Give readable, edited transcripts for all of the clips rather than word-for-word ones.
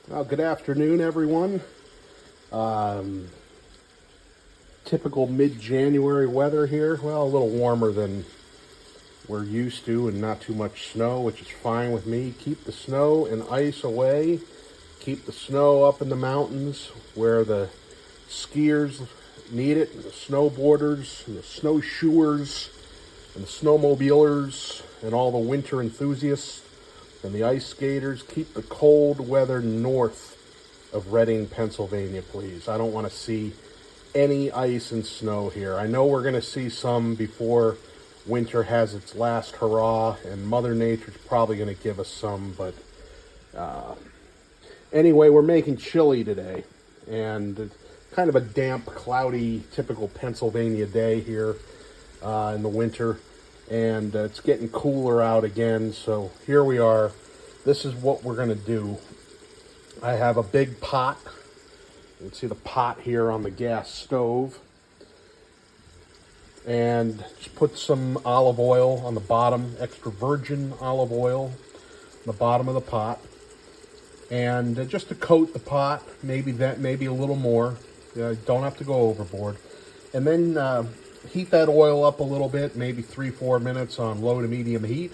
Well, good afternoon, everyone. Typical mid-January weather here. Well, a little warmer than we're used to and not too much snow, which is fine with me. Keep the snow and ice away. Keep the snow up in the mountains where the skiers need it, and the snowboarders, and the snowshoers, and the snowmobilers, and all the winter enthusiasts, and the ice skaters. Keep the cold weather north of Reading, Pennsylvania, please. I don't want to see any ice and snow here. I know we're going to see some before winter has its last hurrah, and Mother Nature's probably going to give us some, but anyway, we're making chili today, and it's kind of a damp, cloudy, typical Pennsylvania day here in the winter, and it's getting cooler out again, so here we are. This is what we're going to do. I have a big pot. You can see the pot here on the gas stove. And just put some olive oil on the bottom, extra virgin olive oil on the bottom of the pot. And just to coat the pot, maybe a little more. Don't have to go overboard. And then heat that oil up a little bit, maybe 3-4 minutes on low to medium heat.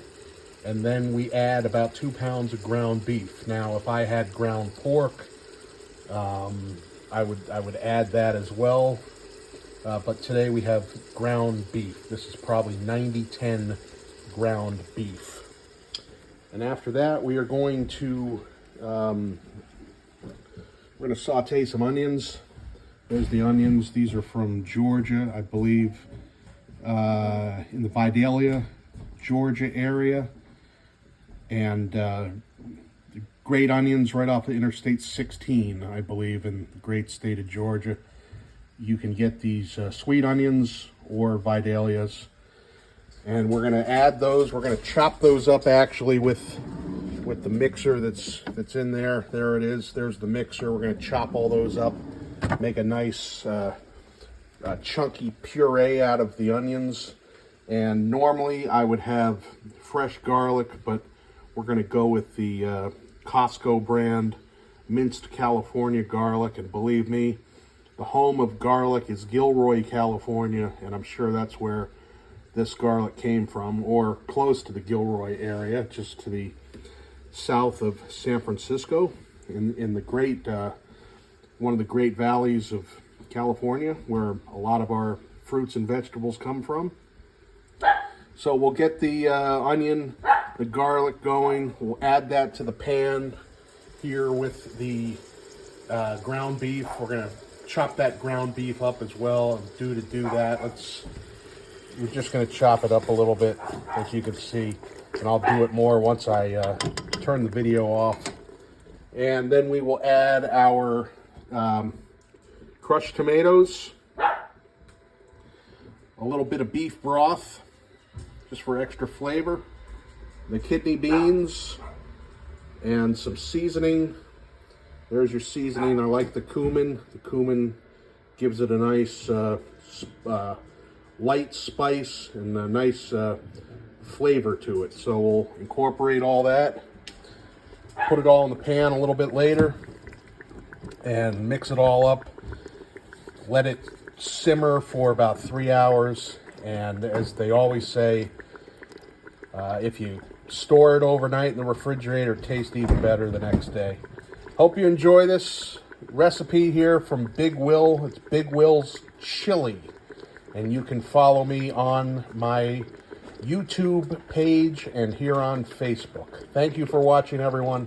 And then we add about 2 pounds of ground beef. Now, if I had ground pork, I would add that as well. But today we have ground beef. This is probably 90-10 ground beef. And after that, we are going to saute some onions. There's the onions. These are from Georgia, I believe, in the Vidalia, Georgia area. And great onions right off of Interstate 16, I believe, in the great state of Georgia. You can get these sweet onions or Vidalias. And we're going to add those. We're going to chop those up actually with the mixer that's in there. There it is. There's the mixer. We're going to chop all those up, make a nice chunky puree out of the onions. And normally I would have fresh garlic, but we're going to go with the Costco brand minced California garlic. And believe me, the home of garlic is Gilroy, California, and I'm sure that's where this garlic came from, or close to the Gilroy area, just to the south of San Francisco, in the great, one of the great valleys of California, where a lot of our fruits and vegetables come from. So we'll get the onion, the garlic going. We'll add that to the pan here with the ground beef. We're going to chop that ground beef up as well. And to do that, we're just going to chop it up a little bit, as you can see. And I'll do it more once I turn the video off. And then we will add our crushed tomatoes, a little bit of beef broth, just for extra flavor, the kidney beans, and some seasoning. There's your seasoning. I like the cumin. The cumin gives it a nice light spice and a nice flavor to it. So we'll incorporate all that, put it all in the pan a little bit later, and mix it all up. Let it simmer for about 3 hours. And as they always say, if you store it overnight in the refrigerator, it tastes even better the next day. Hope you enjoy this recipe here from Big Will. It's Big Will's Chili. And you can follow me on my YouTube page and here on Facebook. Thank you for watching, everyone.